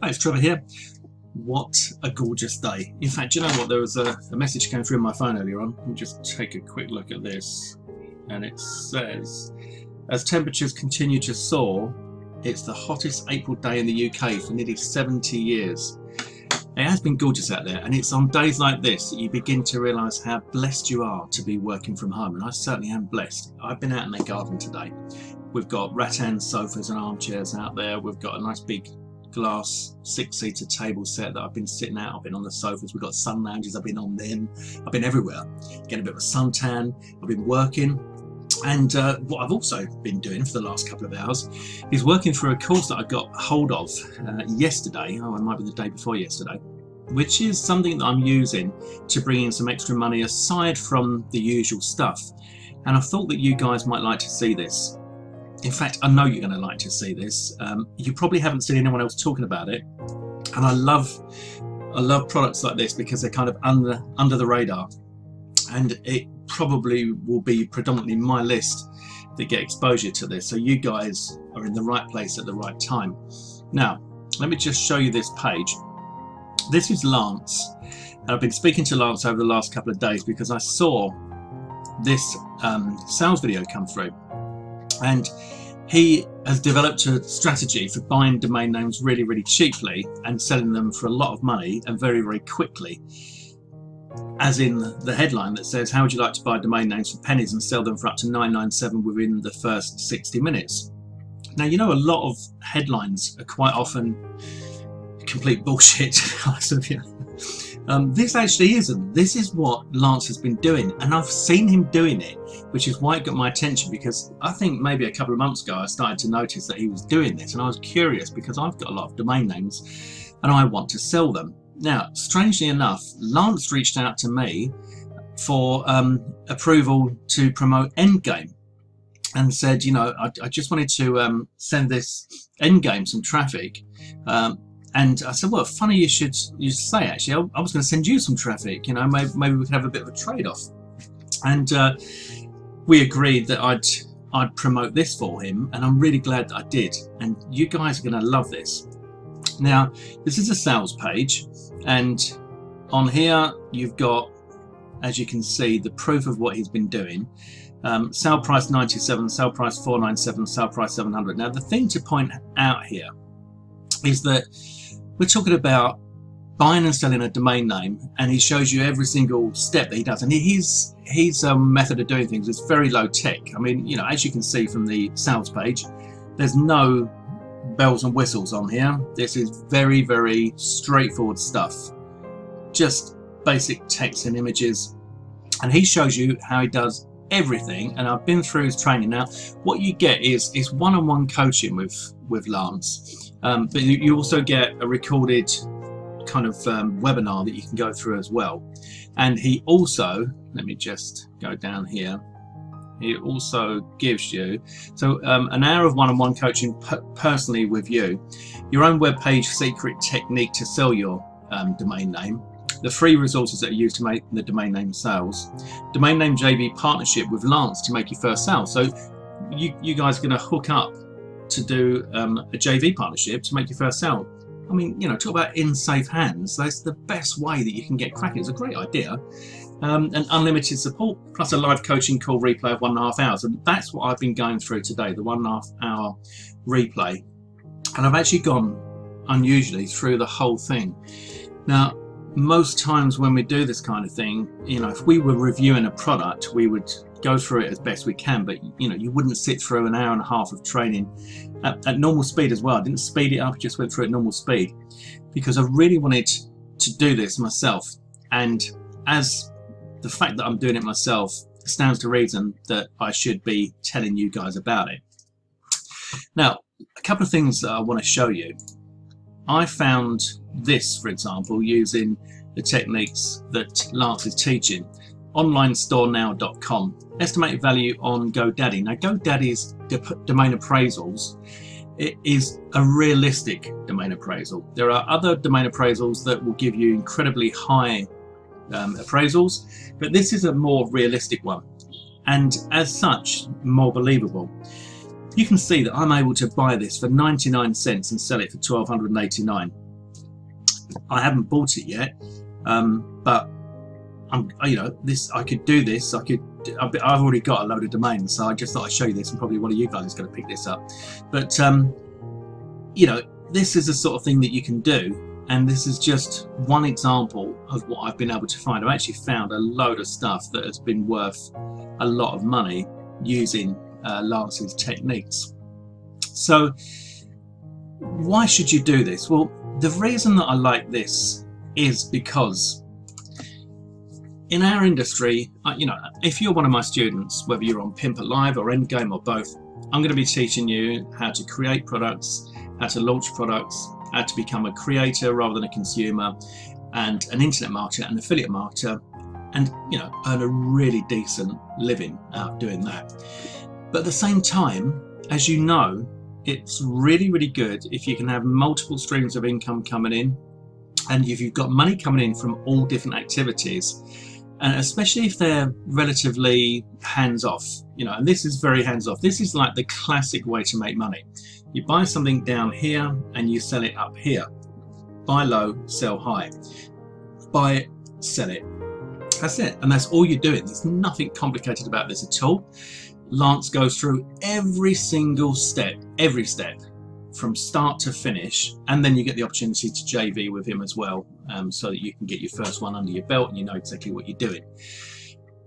Hi, it's Trevor here. What a gorgeous day. In fact, you know what? There was a message came through on my phone earlier on. Let me just take a quick look at this. And it says, as temperatures continue to soar, it's the hottest April day in the UK for nearly 70 years. It has been gorgeous out there, and it's on days like this that you begin to realise how blessed you are to be working from home. And I certainly am blessed. I've been out in the garden today. We've got rattan sofas and armchairs out there. We've got a nice big glass 6-seater table set that I've been sitting out. I've been on the sofas. We've got sun lounges. I've been on them. I've been everywhere, getting a bit of a suntan. I've been working. And what I've also been doing for the last couple of hours is working through a course that I got hold of yesterday. Oh, it might be the day before yesterday, which is something that I'm using to bring in some extra money aside from the usual stuff. And I thought that you guys might like to see this. In fact, I know you're going to like to see this. You probably haven't seen anyone else talking about it, and I love products like this because they're kind of under the radar, and it probably will be predominantly my list that get exposure to this. So you guys are in the right place at the right time. Now, let me just show you this page. This is Lance, and I've been speaking to Lance over the last couple of days because I saw this sales video come through. And he has developed a strategy for buying domain names really, really cheaply and selling them for a lot of money and very, very quickly. As in the headline that says, how would you like to buy domain names for pennies and sell them for up to $9.97 within the first 60 minutes? Now, you know, a lot of headlines are quite often complete bullshit. This actually isn't. This is what Lance has been doing, and I've seen him doing it, which is why it got my attention, because I think maybe a couple of months ago I started to notice that he was doing this, and I was curious because I've got a lot of domain names and I want to sell them. Now, strangely enough, Lance reached out to me for approval to promote Endgame and said, you know, I just wanted to send this Endgame some traffic. And I said, well, funny you should say, actually, I was going to send you some traffic, you know, maybe we could have a bit of a trade-off. And we agreed that I'd promote this for him, and I'm really glad that I did. And you guys are going to love this. Now, this is a sales page, and on here you've got, as you can see, the proof of what he's been doing. Sale price 97, sale price 497, sale price 700. Now, the thing to point out here is that we're talking about buying and selling a domain name, and he shows you every single step that he does. And his method of doing things is very low tech. I mean, you know, as you can see from the sales page, there's no bells and whistles on here. This is very, very straightforward stuff. Just basic text and images. And he shows you how he does everything, and I've been through his training. Now, what you get is one-on-one coaching with Lance. But you also get a recorded kind of webinar that you can go through as well. And he also, let me just go down here, he also gives you an hour of one-on-one coaching personally with you, your own web page secret technique to sell your domain name, the free resources that are used to make the domain name sales, domain name JV partnership with Lance to make your first sale. So you guys are going to hook up to do a JV partnership to make your first sale. I mean, you know, talk about in safe hands. That's the best way that you can get cracking. It's a great idea. And unlimited support, plus a live coaching call replay of 1.5 hours. And that's what I've been going through today, the 1.5 hour replay. And I've actually gone, unusually, through the whole thing. Now, most times when we do this kind of thing, you know, if we were reviewing a product, we would go through it as best we can, but you know, you wouldn't sit through an hour and a half of training at normal speed as well. I didn't speed it up, I just went through at normal speed because I really wanted to do this myself. And as the fact that I'm doing it myself stands to reason that I should be telling you guys about it. Now, a couple of things that I want to show you. I found this, for example, using the techniques that Lance is teaching. OnlineStoreNow.com. Estimated value on GoDaddy. Now, GoDaddy's domain appraisals, it is a realistic domain appraisal. There are other domain appraisals that will give you incredibly high appraisals, but this is a more realistic one, and as such, more believable. You can see that I'm able to buy this for 99 cents and sell it for $1,289. I haven't bought it yet, but I could do this. I've already got a load of domains, so I just thought I'd show you this, and probably one of you guys is going to pick this up. But this is the sort of thing that you can do. And this is just one example of what I've been able to find. I've actually found a load of stuff that has been worth a lot of money using Lance's techniques. So why should you do this? Well, the reason that I like this is because in our industry, if you're one of my students, whether you're on Pimp It Live or Endgame or both, I'm going to be teaching you how to create products, how to launch products, how to become a creator rather than a consumer, and an internet marketer, an affiliate marketer, and earn a really decent living out of doing that. But at the same time, as you know, it's really, really good if you can have multiple streams of income coming in, and if you've got money coming in from all different activities, and especially if they're relatively hands-off, and this is very hands-off. This is like the classic way to make money. You buy something down here and you sell it up here. Buy low, sell high. Buy it, sell it. That's it, and that's all you're doing. There's nothing complicated about this at all. Lance goes through every single step, from start to finish, and then you get the opportunity to JV with him as well, so that you can get your first one under your belt and you know exactly what you're doing.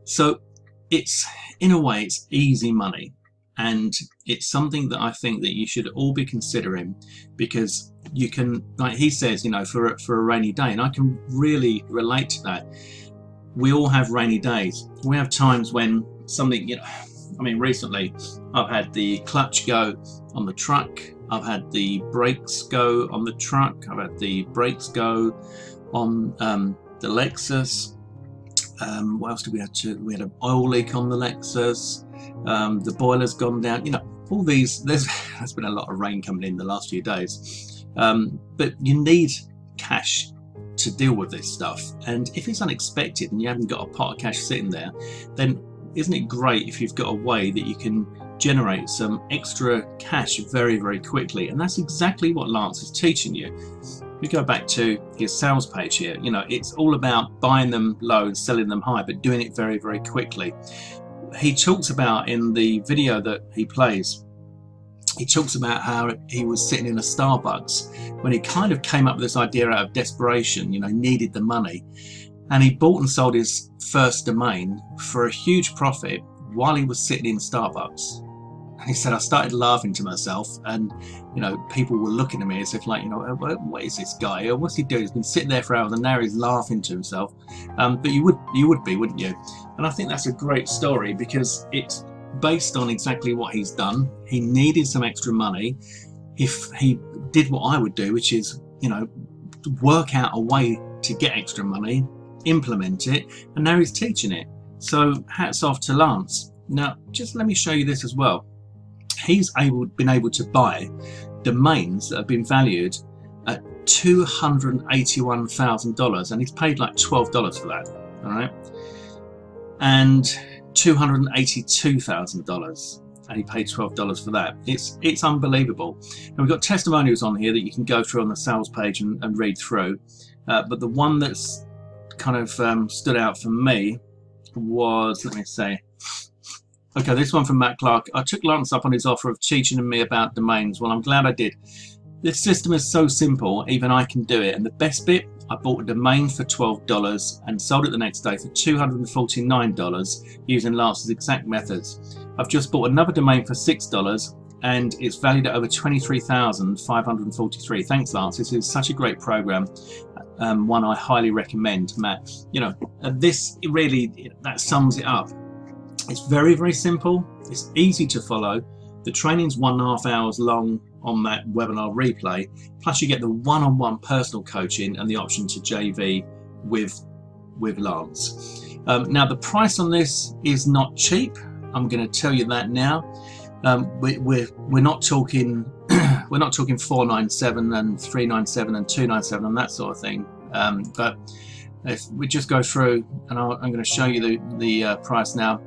So it's, in a way, it's easy money, and it's something that I think that you should all be considering, because you can, like he says, for a rainy day, and I can really relate to that. We all have rainy days. We have times when something, recently I've had the clutch go on the truck, I've had the brakes go on the truck, I've had the brakes go on the Lexus. What else did we have? We had an oil leak on the Lexus. The boiler's gone down. All these. There's been a lot of rain coming in the last few days. But you need cash to deal with this stuff. And if it's unexpected and you haven't got a pot of cash sitting there, then isn't it great if you've got a way that you can generate some extra cash very, very quickly? And that's exactly what Lance is teaching you. We go back to his sales page here. It's all about buying them low and selling them high, but doing it very, very quickly. He talks about, in the video that he plays, he talks about how he was sitting in a Starbucks when he kind of came up with this idea out of desperation, needed the money. And he bought and sold his first domain for a huge profit while he was sitting in Starbucks. And he said, I started laughing to myself, and people were looking at me as if like, what is this guy? What's he doing? He's been sitting there for hours and now he's laughing to himself. But you would be, wouldn't you? And I think that's a great story, because it's based on exactly what he's done. He needed some extra money. He did what I would do, which is, work out a way to get extra money, implement it, and now he's teaching it. So hats off to Lance. Now, just let me show you this as well. He's been able to buy domains that have been valued at $281,000, and he's paid like $12 for that. All right, and $282,000, and he paid $12 for that. It's unbelievable. And we've got testimonials on here that you can go through on the sales page and read through. But the one that's kind of stood out for me was, let me say, okay, this one from Matt Clark. I took Lance up on his offer of teaching me about domains. Well, I'm glad I did. This system is so simple, even I can do it. And the best bit, I bought a domain for $12 and sold it the next day for $249 using Lance's exact methods. I've just bought another domain for $6 and it's valued at over $23,543. Thanks, Lance. This is such a great program. One I highly recommend, Matt. This really, that sums it up. It's very, very simple. It's easy to follow. The training's 1.5 hours long on that webinar replay. Plus you get the one-on-one personal coaching and the option to JV with Lance. Now the price on this is not cheap. I'm going to tell you that now. We're not talking we're not talking $497 and $397 and $297 and that sort of thing. But if we just go through, and I'm going to show you the price now.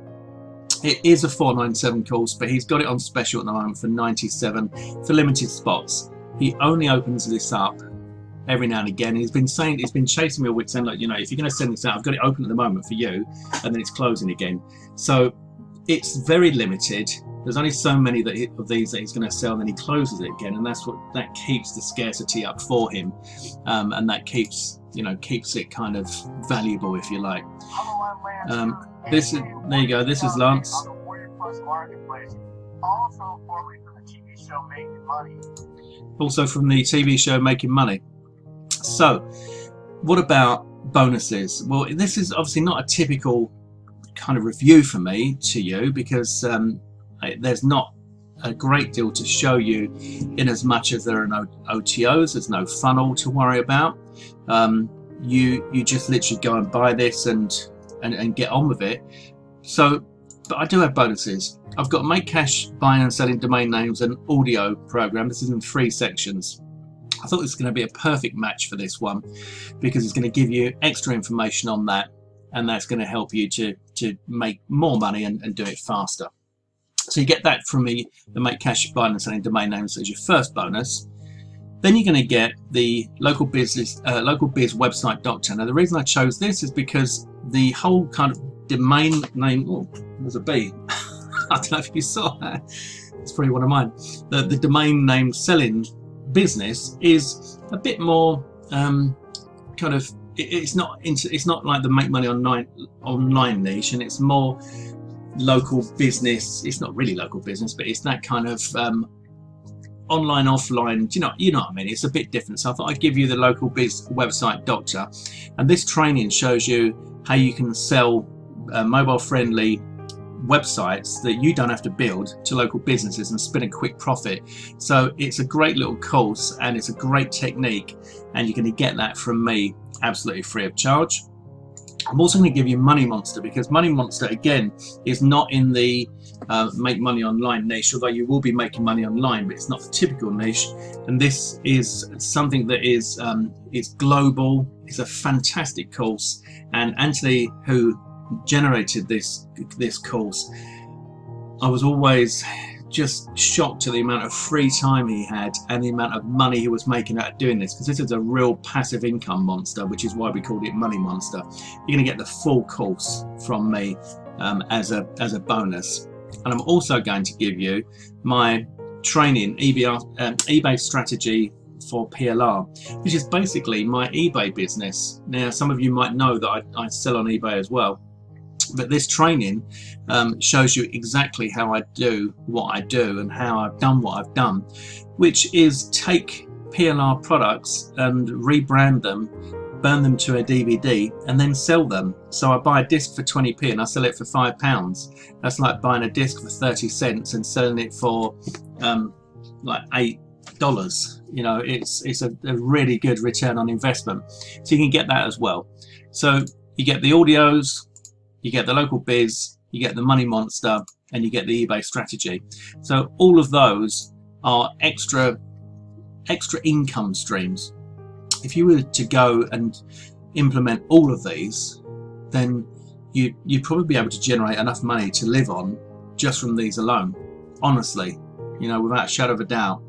It is a $497 course, but he's got it on special at the moment for $97 for limited spots. He only opens this up every now and again. He's been chasing me all week, saying, like, you know, if you're going to send this out, I've got it open at the moment for you, and then it's closing again. So it's very limited. There's only so many of these that he's going to sell, and then he closes it again, and that keeps the scarcity up for him, and that keeps it kind of valuable, if you like. There you go. This is Lance. Also from the TV show Making Money. So, what about bonuses? Well, this is obviously not a typical kind of review for me to you, because there's not a great deal to show you, in as much as there are no OTOs, there's no funnel to worry about. You just literally go and buy this and get on with it. So, but I do have bonuses. I've got Make Cash Buying and Selling Domain Names and Audio program. This is in 3 sections. I thought this was going to be a perfect match for this one, because it's going to give you extra information on that, and that's going to help you to make more money and do it faster. So you get that from me, the Make Cash Buying and Selling Domain Names, as your first bonus. Then you're going to get the Local Biz Website Doctor. Now, the reason I chose this is because the whole kind of domain name, oh, there's a B. I don't know if you saw that. It's probably one of mine. The domain name selling business is a bit more kind of, it's not like the make money online niche, and it's more local business. It's not really local business, but it's that kind of online, offline. You know what I mean? It's a bit different. So I thought I'd give you the Local Biz Website Doctor, and this training shows you how you can sell mobile friendly websites that you don't have to build to local businesses and spin a quick profit. So it's a great little course, and it's a great technique, and you're going to get that from me absolutely free of charge. I'm also going to give you Money Monster, because Money Monster, again, is not in the make money online niche, although you will be making money online, but it's not the typical niche. And this is something that is global. It's a fantastic course, and Anthony, who generated this course, I was always just shocked to the amount of free time he had and the amount of money he was making out of doing this, because this is a real passive income monster, which is why we called it Money Monster. You're going to get the full course from me as a bonus, and I'm also going to give you my training, eBay strategy for PLR, which is basically my eBay business. Now, some of you might know that I sell on eBay as well, but this training shows you exactly how I do what I do and how I've done what I've done, which is take PLR products and rebrand them, burn them to a DVD, and then sell them. So I buy a disc for 20p and I sell it for £5. That's like buying a disc for 30 cents and selling it for like $8. You know, it's a really good return on investment. So you can get that as well. So you get the audios, you get the Local Biz, you get the Money Monster, and you get the eBay strategy. So all of those are extra income streams. If you were to go and implement all of these, then you'd probably be able to generate enough money to live on just from these alone, honestly, you know, without a shadow of a doubt.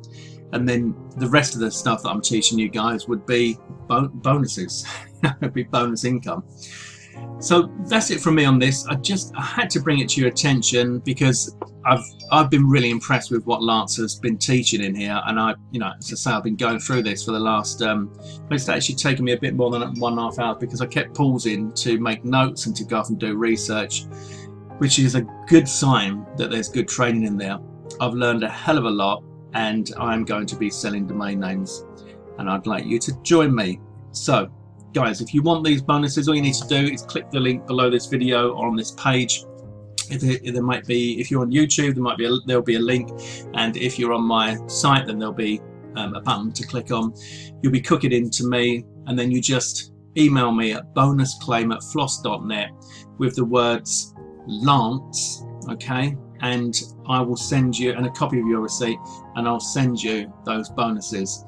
And then the rest of the stuff that I'm teaching you guys would be bonuses. It'd be bonus income. So that's it from me on this. I had to bring it to your attention because I've been really impressed with what Lance has been teaching in here, and as I say, I've been going through this for the last it's actually taken me a bit more than 1.5 hours, because I kept pausing to make notes and to go off and do research, which is a good sign that there's good training in there. I've learned a hell of a lot, and I'm going to be selling domain names, and I'd like you to join me. So guys, if you want these bonuses, all you need to do is click the link below this video or on this page. There might be, if you're on YouTube, there'll be a link, and if you're on my site, then there'll be a button to click on. You'll be cooking into me, and then you just email me at bonusclaim@floss.net with the words Lance, okay, and I will send you a copy of your receipt, and I'll send you those bonuses.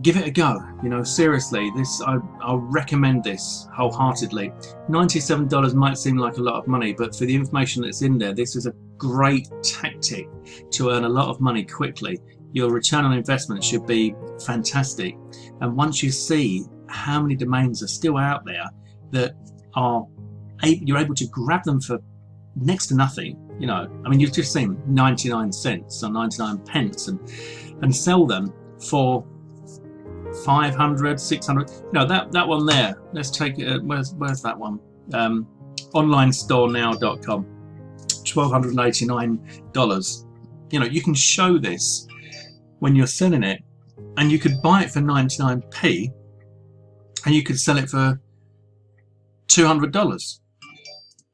Give it a go, you know, seriously. I'll recommend this wholeheartedly. $97 might seem like a lot of money, but for the information that's in there, this is a great tactic to earn a lot of money quickly. your return on investment should be fantastic. And once you see how many domains are still out there that you're able to grab them for next to nothing, you know, I mean, you've just seen 99 cents or 99 pence and sell them for 500, 600. No, that one there, let's take it. Where's that one? OnlineStoreNow.com, $1,289. You know, you can show this when you're selling it, and you could buy it for 99p and you could sell it for $200.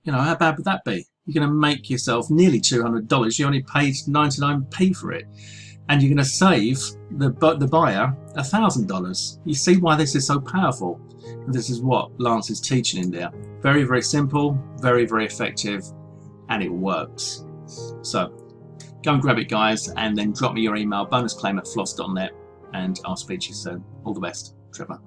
You know, how bad would that be? You're going to make yourself nearly $200. You only paid 99p for it, and you're going to save the buyer $1,000. You see why this is so powerful? And this is what Lance is teaching in there. Very, very simple, very, very effective, and it works. So go and grab it, guys, and then drop me your email, bonusclaim@floss.net, and I'll speak to you soon. All the best, Trevor.